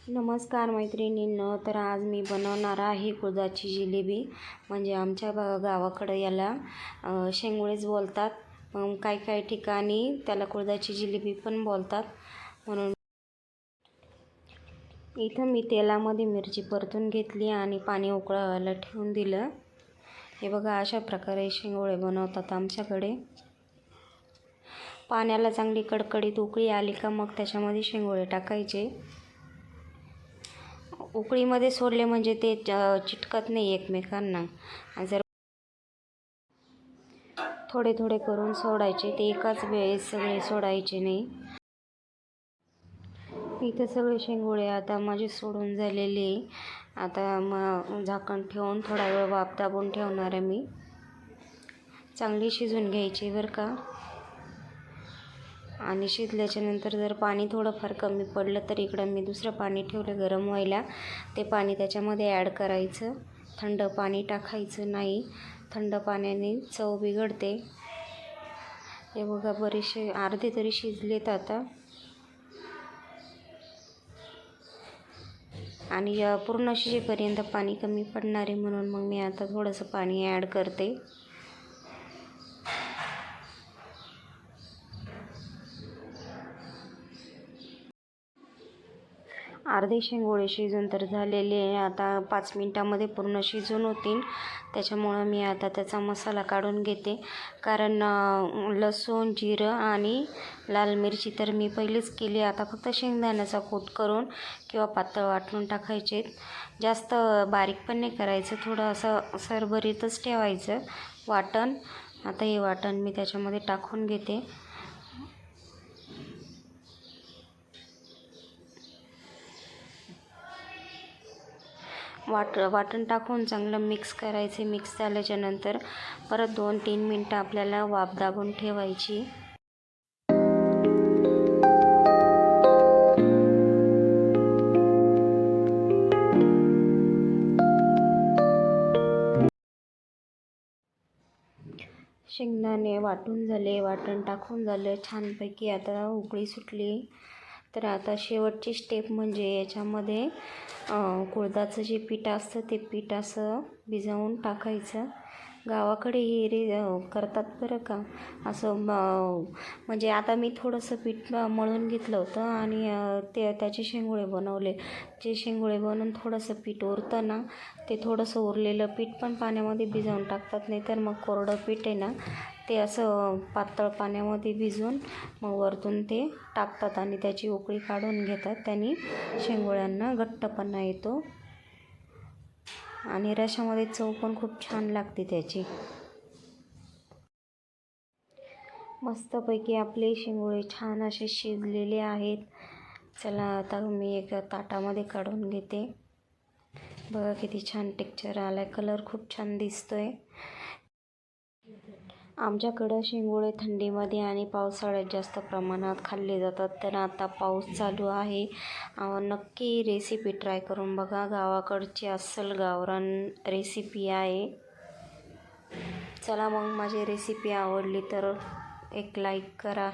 नमस्कार मैत्रिणींनो, तर आज मी बनवणार आहे कुळथाची जिलेबी. म्हणजे आमच्या गावाकडे याला शेंगुळेच बोलतात. काही काही ठिकाणी त्याला कुळथाची जिलेबी पण बोलतात. म्हणून इथं मी तेलामध्ये मिरची परतून घेतली आणि पाणी उकळायला ठेवून दिलं. हे बघा, अशा प्रकारे शेंगुळे बनवतात आमच्याकडे. पाण्याला चांगली कडकडीत उकळी आली का मग त्याच्यामध्ये शेंगुळे टाकायचे. उकळीमध्ये सोडले म्हणजे ते चिटकत नाही एकमेकांना. जर थोडे थोडे करून सोडायचे, ते एकाच वेळेस सगळे सोडायचे नाही. इथं सगळे शेंगुळे आता माझे सोडून झालेले. आता मग झाकण ठेवून थोडा वेळ वाफ दाबून ठेवणार आहे मी. चांगली शिजून घ्यायची बरं का. आणि शिजल्याच्या नंतर जर पाणी थोडंफार कमी पडलं तर इकडं मी दुसरं पाणी ठेवलं गरम व्हायला. ते पाणी त्याच्यामध्ये ॲड करायचं. थंड पाणी टाकायचं नाही, थंड पाण्याने चव बिघडते. हे बघा, बरेचसे अर्धे तरी शिजलेत आता. आणि पूर्ण शिजेपर्यंत पाणी कमी पडणार आहे, म्हणून मग मी आता थोडंसं पाणी ॲड करते. अर्धे शेंगोळे शिजून तर झालेले. आता 5 मिनटामध्ये पूर्ण शिजून होतील. त्याच्यामुळं मी आता त्याचा मसाला काढून घेते. कारण लसूण, जिरं आणि लाल मिरची तर मी पहिलेच केली. आता फक्त शेंगदाण्याचा कूट करून किंवा पातळ वाटून टाकायचे. जास्त बारीक पण नाही करायचं, थोडं असं सरभरीतच ठेवायचं वाटण. आता हे वाटण मी त्याच्यामध्ये टाकून घेते. वाटण टाकून चांगलं मिक्स करायचे. मिक्स झाल्याच्या नंतर परत 2-3 मिनटं आपल्याला वाफ दाबून ठेवायची. शेंगदाणे वाटून झाले, वाटण टाकून झालं छानपैकी. आता उकळी सुटली. तर आता शेवटची स्टेप म्हणजे याच्यामध्ये कुळथाचं जे पीठ असतं ते पीठ असं भिजवून टाकायचं. गावाकडे हे करतात बरं का असं. म्हणजे आता मी थोडंसं पीठ मळून घेतलं होतं आणि त्याचे शेंगुळे बनवले. जे शेंगुळे बनवून थोडंसं पीठ उरतं ना, ते थोडंसं उरलेलं पीठ पण पाण्यामध्ये भिजवून टाकतात. नाही तर मग कोरडं पीठ आहे ना, ते असं पातळ पाण्यामध्ये भिजवून मग वरतून ते टाकतात आणि त्याची उकळी काढून घेतात. त्यांनी शेंगुळ्यांना घट्टपणा येतो आणि रशामध्ये चव पण खूप छान लागते त्याची. मस्तपैकी आपले शेंगुळे छान असे शिजलेले आहेत. चला आता मी एका ताटामध्ये काढून घेते. बघा किती छान टेक्स्चर आला आहे, कलर खूप छान दिसतोय. आमच्याकडं शेंगुळे थंडीमध्ये आणि पावसाळ्यात जास्त प्रमाणात खाल्ले जातात. तर आता पाऊस चालू आहे. नक्की रेसिपी ट्राय करून बघा. गावाकडची अस्सल गावरान रेसिपी आहे. चला मग, माझी रेसिपी आवडली तर एक लाईक करा.